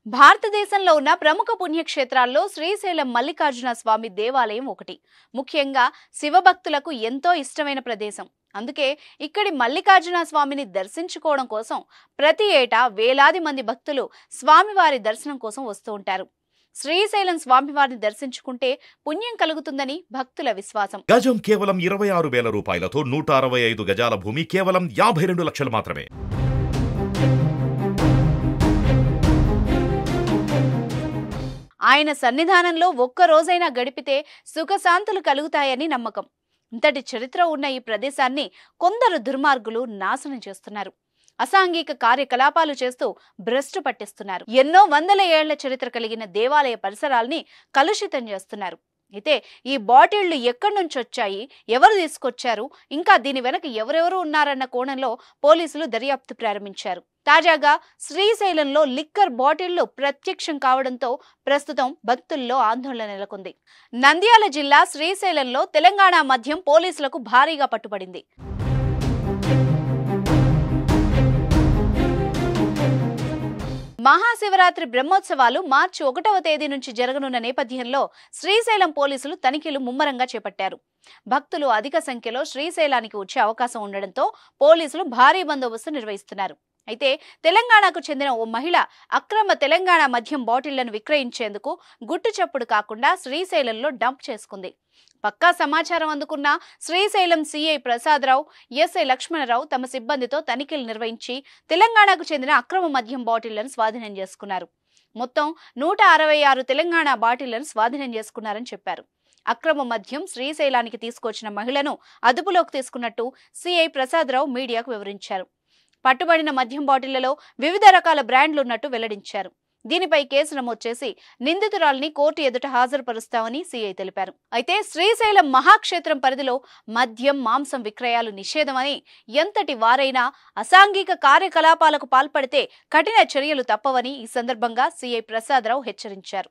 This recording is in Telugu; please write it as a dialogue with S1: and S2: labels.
S1: భారతదేశంలో ఉన్న ప్రముఖ పుణ్యక్షేత్రాల్లో శ్రీశైలం మల్లికార్జున స్వామి దేవాలయం ఒకటి. ముఖ్యంగా శివభక్తులకు ఎంతో ఇష్టమైన ప్రదేశం. అందుకే ఇక్కడి మల్లికార్జున స్వామిని దర్శించుకోవడం కోసం ప్రతి ఏటా వేలాది మంది భక్తులు స్వామివారి దర్శనం కోసం వస్తూ ఉంటారు. శ్రీశైలం స్వామివారిని దర్శించుకుంటే పుణ్యం కలుగుతుందని భక్తుల విశ్వాసం.
S2: గజం కేవలం 26,000 రూపాయలతో 165 గజాల భూమి కేవలం 52 లక్షలు మాత్రమే.
S1: ఆయన సన్నిధానంలో ఒక్క రోజైనా గడిపితే సుఖశాంతులు కలుగుతాయని నమ్మకం. ఇంతటి చరిత్ర ఉన్న ఈ ప్రదేశాన్ని కొందరు దుర్మార్గులు నాశనం చేస్తున్నారు. అసాంఘిక కార్యకలాపాలు చేస్తూ భ్రష్టు పట్టిస్తున్నారు. ఎన్నో వందల ఏళ్ల చరిత్ర కలిగిన దేవాలయ పరిసరాల్ని కలుషితం చేస్తున్నారు. అయితే ఈ బాటిళ్లు ఎక్కడి నుంచి వచ్చాయి, ఎవరు తీసుకొచ్చారు, ఇంకా దీని వెనక ఎవరెవరు ఉన్నారన్న కోణంలో పోలీసులు దర్యాప్తు ప్రారంభించారు. తాజాగా శ్రీశైలంలో లిక్కర్ బాటిళ్లు ప్రత్యక్షం కావడంతో ప్రస్తుతం భక్తుల్లో ఆందోళన నెలకొంది. నంద్యాల జిల్లా శ్రీశైలంలో తెలంగాణ మద్యం పోలీసులకు భారీగా పట్టుబడింది. మహాశివరాత్రి బ్రహ్మోత్సవాలు మార్చి 1వ తేదీ నుంచి జరగనున్న నేపథ్యంలో శ్రీశైలం పోలీసులు తనిఖీలు ముమ్మరంగా చేపట్టారు. భక్తులు అధిక సంఖ్యలో శ్రీశైలానికి వచ్చే అవకాశం ఉండడంతో పోలీసులు భారీ బందోబస్తు నిర్వహిస్తున్నారు. అయితే తెలంగాణకు చెందిన ఓ మహిళ అక్రమ తెలంగాణ మద్యం బాటిళ్లను విక్రయించేందుకు గుట్టు చప్పుడు కాకుండా శ్రీశైలంలో డంప్ చేసుకుంది. పక్కా సమాచారం అందుకున్న శ్రీశైలం సిఐ ప్రసాదరావు, ఎస్ఐ లక్ష్మణరావు తమ సిబ్బందితో తనిఖీలు నిర్వహించి తెలంగాణకు చెందిన అక్రమ మద్యం బాటిళ్లను స్వాధీనం చేసుకున్నారు. మొత్తం 166 తెలంగాణ బాటిళ్లను స్వాధీనం చేసుకున్నారని చెప్పారు. అక్రమ మద్యం శ్రీశైలానికి తీసుకొచ్చిన మహిళను అదుపులోకి తీసుకున్నట్టు సిఐ ప్రసాదరావు మీడియాకు వివరించారు. పట్టుబడిన మద్యం బాటిళ్లలో వివిధ రకాల బ్రాండ్లున్నట్టు వెల్లడించారు. దీనిపై కేసు నమోదు చేసి నిందితురాల్ని కోర్టు ఎదుట హాజరుపరుస్తామని సిఐ తెలిపారు. అయితే శ్రీశైలం మహాక్షేత్రం పరిధిలో మద్యం, మాంసం విక్రయాలు నిషేధమని, ఎంతటి వారైనా అసాంఘిక కార్యకలాపాలకు పాల్పడితే కఠిన చర్యలు తప్పవని ఈ సందర్భంగా సిఐ ప్రసాదరావు హెచ్చరించారు.